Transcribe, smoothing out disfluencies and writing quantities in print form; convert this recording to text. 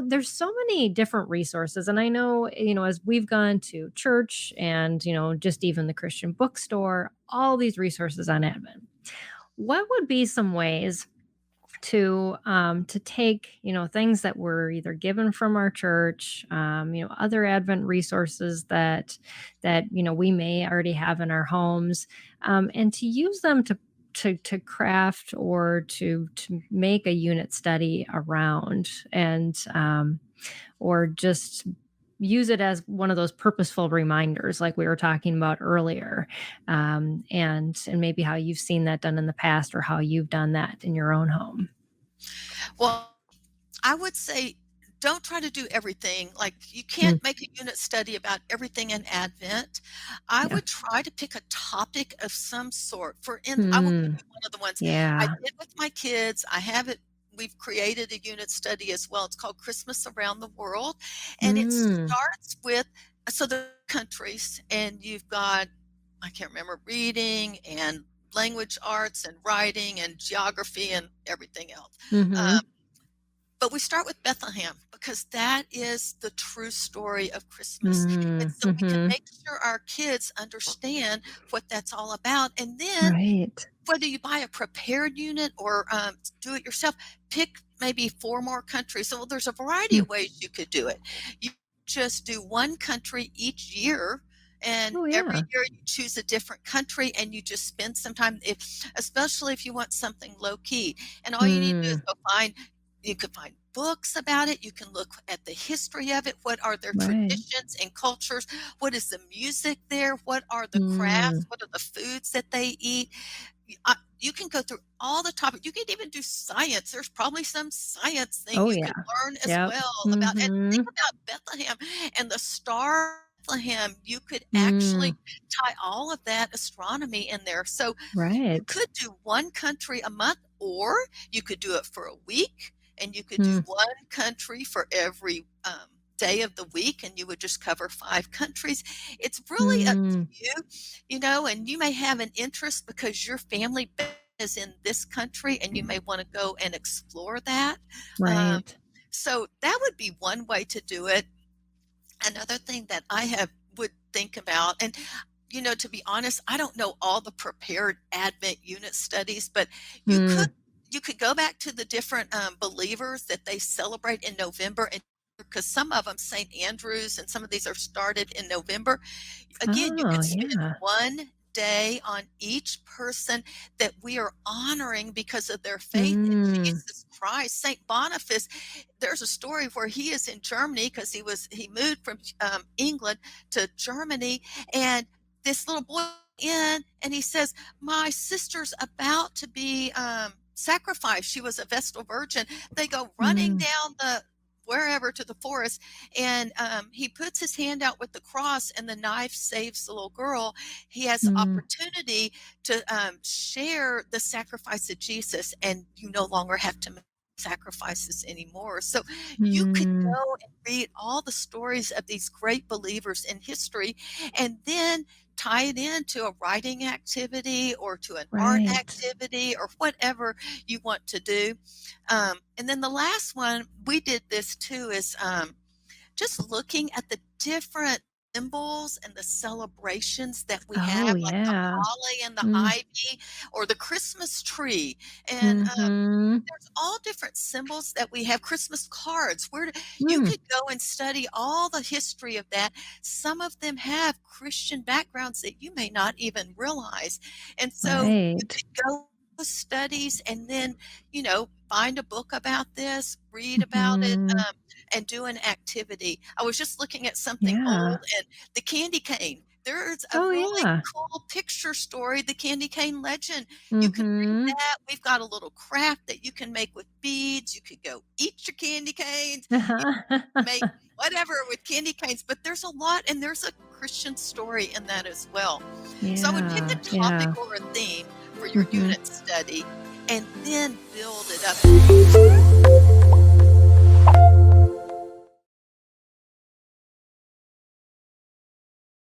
there's so many different resources. And I know, as we've gone to church and, just even the Christian bookstore, all these resources on Advent. What would be some ways to take things that were either given from our church, other Advent resources that we may already have in our homes, and to use them to craft or to make a unit study around, and or just use it as one of those purposeful reminders like we were talking about earlier, and maybe how you've seen that done in the past or how you've done that in your own home. Well, I would say don't try to do everything. Like, you Mm, can't make a unit study about everything in Advent. I yeah. would try to pick a topic of some sort. I will give Mm, you one of the ones I yeah. did with my kids. I have it. We've created a unit study as well. It's called Christmas Around the World, and it Mm, starts with the countries, and you've got, I can't remember, reading and language arts and writing and geography and everything else. Um, mhm. but we start with Bethlehem because that is the true story of Christmas. And Mm, so we can mhm. make sure our kids understand what that's all about. And then, Right. whether you buy a prepared unit or do it yourself, pick maybe 4 more countries. So there's a variety Mm. of ways you could do it. You just do one country each year. And Oh, every yeah. year you choose a different country and you just spend some time, especially if you want something low key. And all you need to do is Mm, you could find books about it. You can look at the history of it. What are their right. traditions and cultures? What is the music there? What are the crafts? Mm, What are the foods that they eat? You can go through all the topics. You could even do science. There's probably some science thing oh, you yeah. could learn as Yep. well about. And think Mhm. about Bethlehem and the star Bethlehem. You could actually Mm, tie all of that astronomy in there. So you right. could do one country a month, or you could do it for a week, and you could do Mm, one country for every day of the week, and you would just cover 5 countries. It's really up to mm, you, and you may have an interest because your family is in this country, and you may want to go and explore that. Um, right. so that would be one way to do it. Another thing that I have would think about, and to be honest, I don't know all the prepared Advent unit studies, but you could Mm, you could go back to the different believers that they celebrate in November, and because some of them, St. Andrew's, and some of these are started in November. Again, you oh, could spend yeah. one day on each person that we are honoring because of their faith in Mm, Jesus Christ. Saint Boniface, there's a story where he is in Germany because he moved from England to Germany, and this little boy in, and he says, "My sister's about to be sacrificed. She was a Vestal Virgin." They go running mm, down the wherever to the forest, and he puts his hand out with the cross, and the knife saves the little girl. He has the mm, opportunity to share the sacrifice of Jesus, and you no longer have to make sacrifices anymore. So you could mm, go and read all the stories of these great believers in history, and then tie it into a writing activity or to an art right. activity or whatever you want to do. And then the last one, we did this too, is just looking at the different symbols and the celebrations that we Oh, have, like the yeah. holly and the Mm, ivy or the Christmas tree. And mhm. there's all different symbols that we have. Christmas cards, you Mm, could go and study all the history of that. Some of them have Christian backgrounds that you may not even realize. And so you right. could go studies, and then find a book about this, read about it, Mhm. and do an activity. I was just looking at something Yeah. old, and the candy cane. There's a Oh, really yeah. cool picture story, the candy cane legend. You can read Mhm. that. We've got a little craft that you can make with beads. You could go eat your candy canes. You can make whatever with candy canes, but there's a lot, and there's a Christian story in that as well. So I would pick a Yeah, topic yeah. or a theme for your Mhm. unit study, and then build it up.